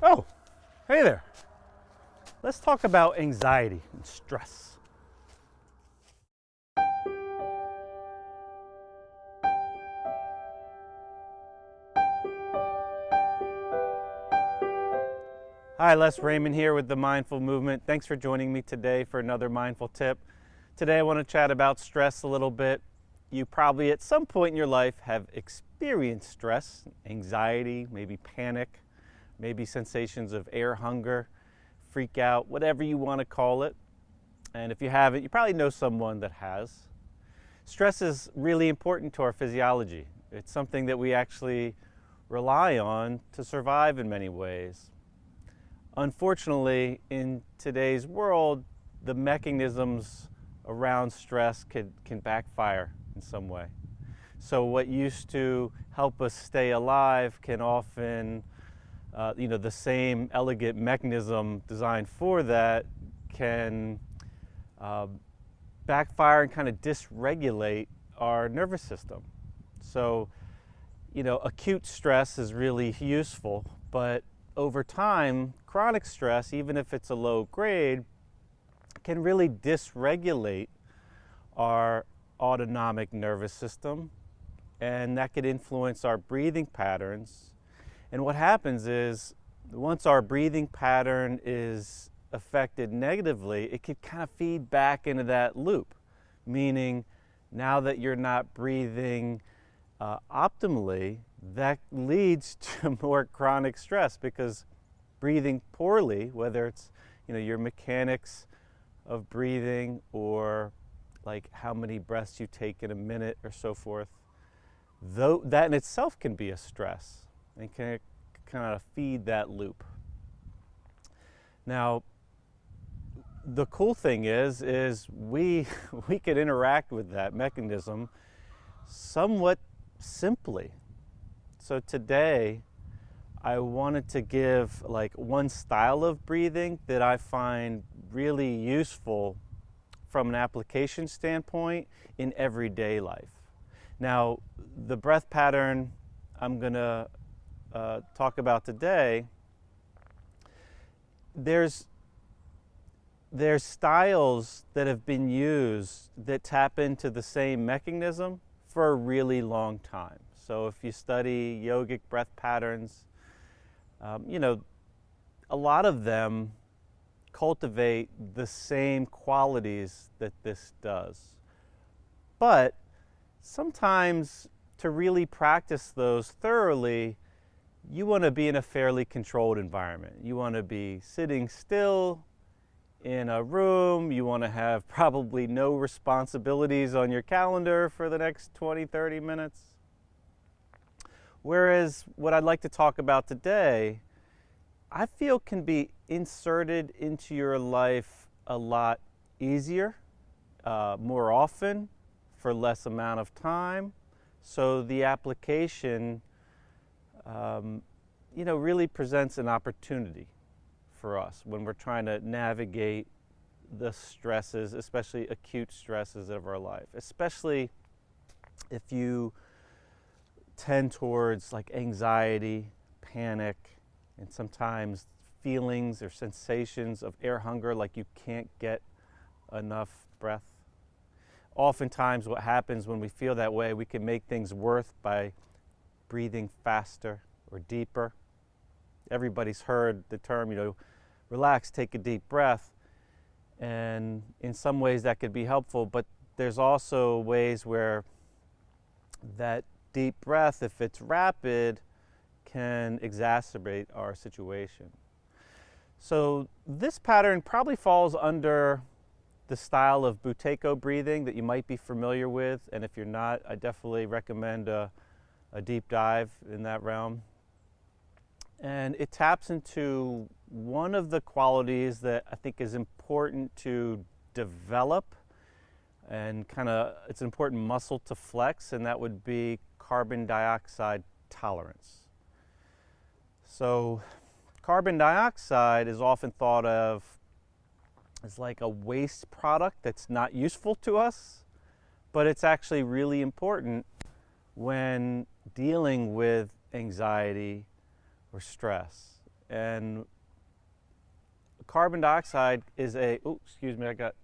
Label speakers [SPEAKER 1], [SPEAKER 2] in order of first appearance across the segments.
[SPEAKER 1] Oh, hey there. Let's talk about anxiety and stress. Hi, Les Raymond here with the Mindful Movement. Thanks for joining me today for another mindful tip. Today I want to chat about stress a little bit. You probably at some point in your life have experienced stress, anxiety, maybe panic, maybe sensations of air hunger, freak out, whatever you want to call it. And if you haven't, you probably know someone that has. Stress is really important to our physiology. It's something that we actually rely on to survive in many ways. Unfortunately, in today's world, the mechanisms around stress can backfire in some way. So what used to help us stay alive can often, the same elegant mechanism designed for that can backfire and kind of dysregulate our nervous system. So, acute stress is really useful, but over time, chronic stress, even if it's a low grade, can really dysregulate our autonomic nervous system, and that could influence our breathing patterns. And what happens is, once our breathing pattern is affected negatively, it could kind of feed back into that loop, meaning now that you're not breathing optimally, that leads to more chronic stress, because breathing poorly, whether it's your mechanics of breathing or like how many breaths you take in a minute or so forth, though that in itself can be a stress and can kind of feed that loop. Now, the cool thing is we could interact with that mechanism somewhat simply. So today, I wanted to give like one style of breathing that I find really useful from an application standpoint in everyday life. Now, the breath pattern I'm going to talk about today, there's styles that have been used that tap into the same mechanism for a really long time. So if you study yogic breath patterns, a lot of them cultivate the same qualities that this does. But sometimes to really practice those thoroughly, you want to be in a fairly controlled environment. You want to be sitting still in a room. You want to have probably no responsibilities on your calendar for the next 20, 30 minutes. Whereas what I'd like to talk about today, I feel can be inserted into your life a lot easier, more often, for less amount of time. So the application, really presents an opportunity for us when we're trying to navigate the stresses, especially acute stresses of our life, especially if you tend towards like anxiety, panic, and sometimes feelings or sensations of air hunger, like you can't get enough breath. Oftentimes what happens when we feel that way, we can make things worse by breathing faster or deeper. Everybody's heard the term, relax, take a deep breath. And in some ways that could be helpful, but there's also ways where that deep breath, if it's rapid, can exacerbate our situation. So this pattern probably falls under the style of Buteyko breathing that you might be familiar with, and if you're not, I definitely recommend a deep dive in that realm. And it taps into one of the qualities that I think is important to develop, and it's an important muscle to flex, and that would be carbon dioxide tolerance. So carbon dioxide is often thought of as like a waste product that's not useful to us, but it's actually really important when dealing with anxiety or stress. And carbon dioxide is excuse me, I got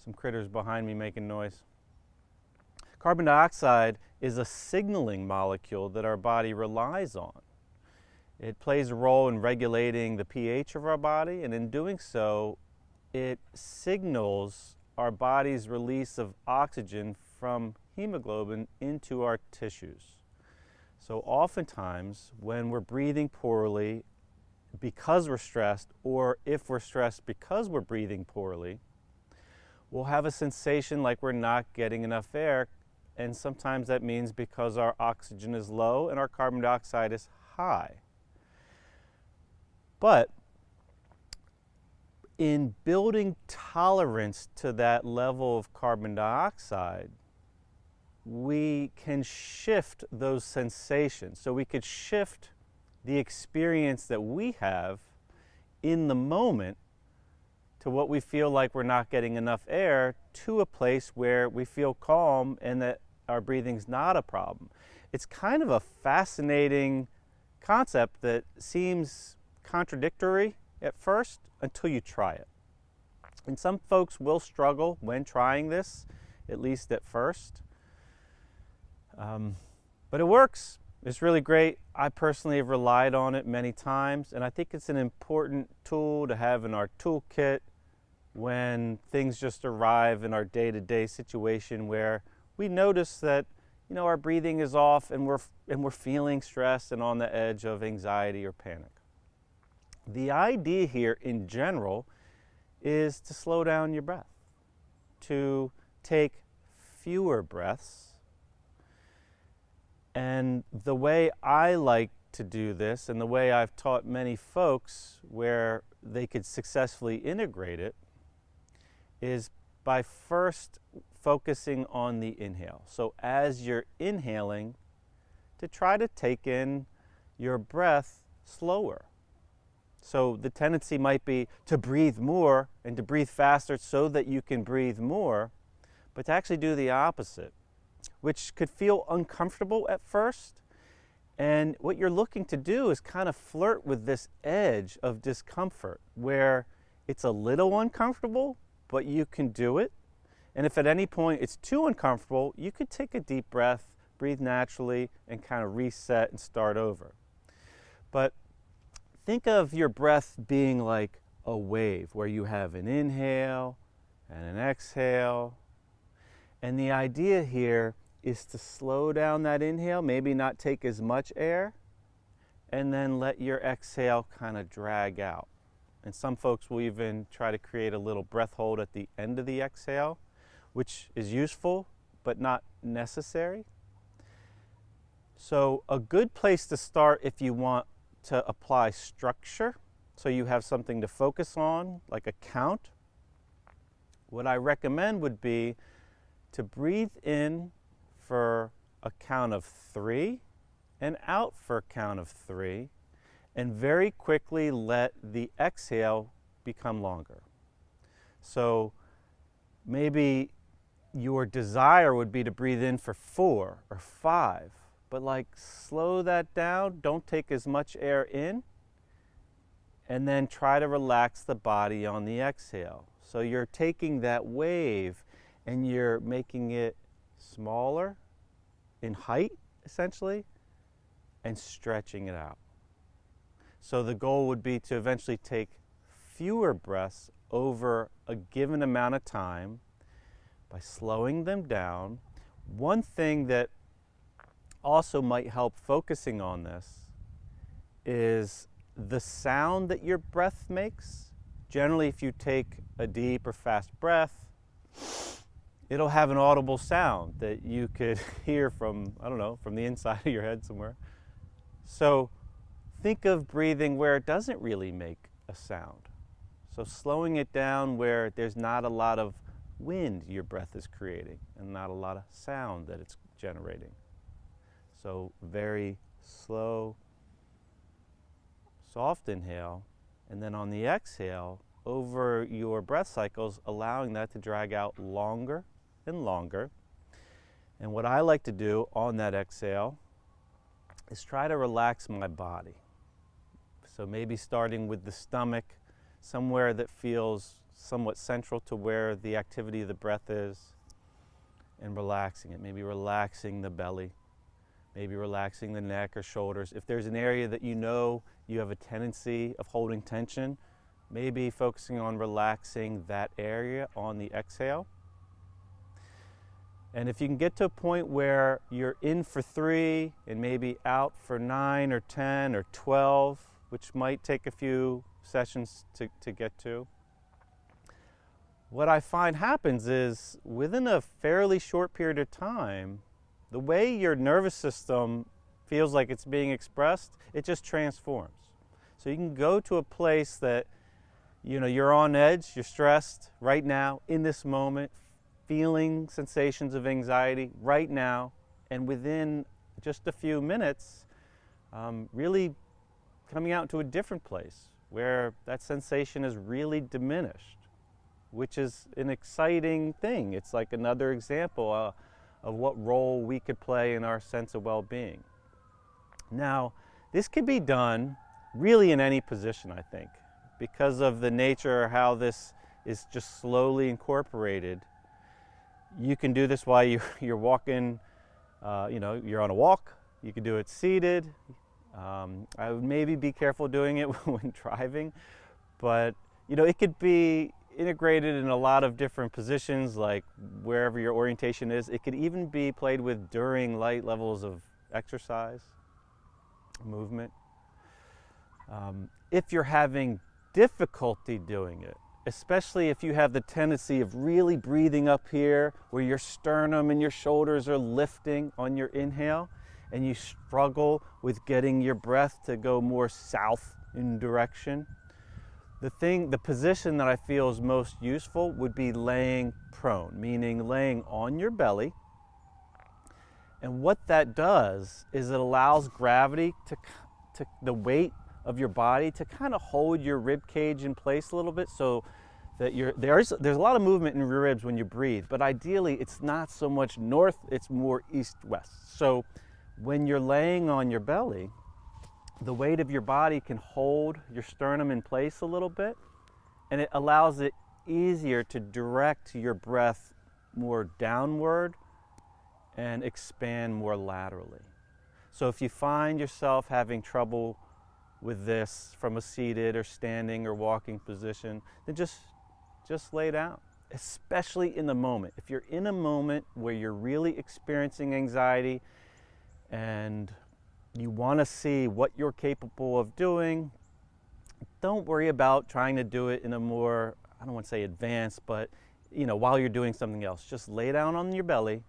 [SPEAKER 1] some critters behind me making noise. Carbon dioxide is a signaling molecule that our body relies on. It plays a role in regulating the pH of our body, and in doing so, it signals our body's release of oxygen from hemoglobin into our tissues. So oftentimes, when we're breathing poorly because we're stressed, or if we're stressed because we're breathing poorly, we'll have a sensation like we're not getting enough air, and sometimes that means because our oxygen is low and our carbon dioxide is high. But in building tolerance to that level of carbon dioxide, we can shift those sensations. So we could shift the experience that we have in the moment to what we feel like we're not getting enough air, to a place where we feel calm and that our breathing's not a problem. It's kind of a fascinating concept that seems contradictory at first until you try it. And some folks will struggle when trying this, at least at first. But it works. It's really great. I personally have relied on it many times, and I think it's an important tool to have in our toolkit when things just arrive in our day-to-day situation where we notice that, our breathing is off and we're feeling stressed and on the edge of anxiety or panic. The idea here in general is to slow down your breath, to take fewer breaths. And the way I like to do this, and the way I've taught many folks where they could successfully integrate it, is by first focusing on the inhale. So as you're inhaling, to try to take in your breath slower. So the tendency might be to breathe more and to breathe faster so that you can breathe more, but to actually do the opposite, which could feel uncomfortable at first. And what you're looking to do is kind of flirt with this edge of discomfort where it's a little uncomfortable, but you can do it. And if at any point it's too uncomfortable, you could take a deep breath, breathe naturally, and kind of reset and start over. But think of your breath being like a wave where you have an inhale and an exhale. And the idea here is to slow down that inhale, maybe not take as much air, and then let your exhale kind of drag out. And some folks will even try to create a little breath hold at the end of the exhale, which is useful but not necessary. So a good place to start if you want to apply structure, so you have something to focus on, like a count, what I recommend would be to breathe in for a count of 3 and out for a count of 3, and very quickly let the exhale become longer. So maybe your desire would be to breathe in for 4 or 5, but slow that down, don't take as much air in, and then try to relax the body on the exhale. So you're taking that wave and you're making it smaller in height, essentially, and stretching it out. So the goal would be to eventually take fewer breaths over a given amount of time by slowing them down. One thing that also might help focusing on this is the sound that your breath makes. Generally, if you take a deep or fast breath, it'll have an audible sound that you could hear from, from the inside of your head somewhere. So think of breathing where it doesn't really make a sound. So slowing it down where there's not a lot of wind your breath is creating and not a lot of sound that it's generating. So very slow, soft inhale, and then on the exhale, over your breath cycles, allowing that to drag out longer and longer. And what I like to do on that exhale is try to relax my body. So maybe starting with the stomach, somewhere that feels somewhat central to where the activity of the breath is, and relaxing it. Maybe relaxing the belly, maybe relaxing the neck or shoulders. If there's an area that you know you have a tendency of holding tension, maybe focusing on relaxing that area on the exhale. And if you can get to a point where you're in for 3 and maybe out for 9 or 10 or 12, which might take a few sessions to get to, what I find happens is within a fairly short period of time, the way your nervous system feels like it's being expressed, it just transforms. So you can go to a place that, you know, you're on edge, you're stressed right now, in this moment, feeling sensations of anxiety right now, and within just a few minutes, really coming out to a different place where that sensation is really diminished, which is an exciting thing. It's like another example of what role we could play in our sense of well-being. Now, this can be done really in any position, I think, because of the nature of how this is just slowly incorporated. You can do this while you're walking, you're on a walk. You can do it seated. I would maybe be careful doing it when driving, but it could be integrated in a lot of different positions, like wherever your orientation is. It could even be played with during light levels of exercise, movement. If you're having difficulty doing it, especially if you have the tendency of really breathing up here where your sternum and your shoulders are lifting on your inhale, and you struggle with getting your breath to go more south in direction, the position that I feel is most useful would be laying prone, meaning laying on your belly. And what that does is it allows gravity to the weight of your body to kind of hold your rib cage in place a little bit, so that there's a lot of movement in your ribs when you breathe, but ideally it's not so much north, it's more east-west. So when you're laying on your belly, the weight of your body can hold your sternum in place a little bit, and it allows it easier to direct your breath more downward and expand more laterally. So if you find yourself having trouble with this from a seated or standing or walking position, then just lay down, especially in the moment. If you're in a moment where you're really experiencing anxiety and you want to see what you're capable of doing, don't worry about trying to do it in a more, I don't want to say advanced, but while you're doing something else. Just lay down on your belly.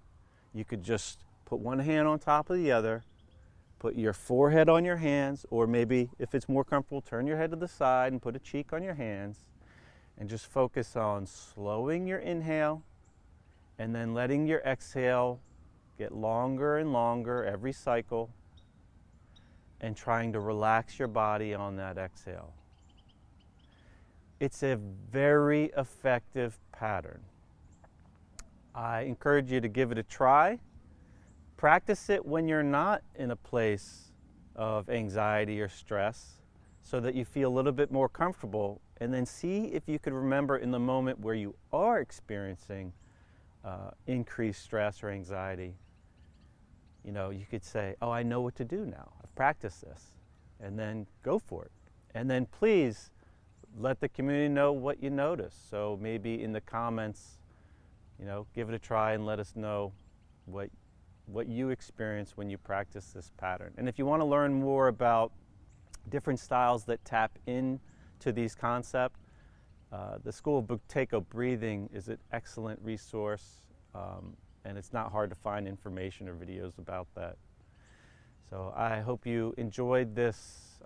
[SPEAKER 1] You could just put one hand on top of the other, put your forehead on your hands, or maybe if it's more comfortable, turn your head to the side and put a cheek on your hands, and just focus on slowing your inhale and then letting your exhale get longer and longer every cycle, and trying to relax your body on that exhale. It's a very effective pattern. I encourage you to give it a try. Practice it when you're not in a place of anxiety or stress, so that you feel a little bit more comfortable, and then see if you could remember in the moment where you are experiencing increased stress or anxiety. You could say, oh, I know what to do now. I've practiced this. And then go for it. And then please let the community know what you notice. So maybe in the comments, give it a try and let us know what you experience when you practice this pattern. And if you want to learn more about different styles that tap into these concepts, the School of Buteyko Breathing is an excellent resource. And it's not hard to find information or videos about that. So I hope you enjoyed this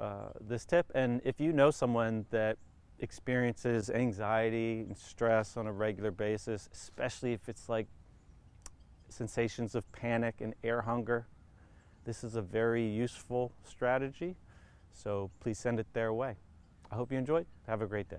[SPEAKER 1] tip. And if you know someone that experiences anxiety and stress on a regular basis, especially if it's like sensations of panic and air hunger, this is a very useful strategy. So please send it their way. I hope you enjoyed. Have a great day.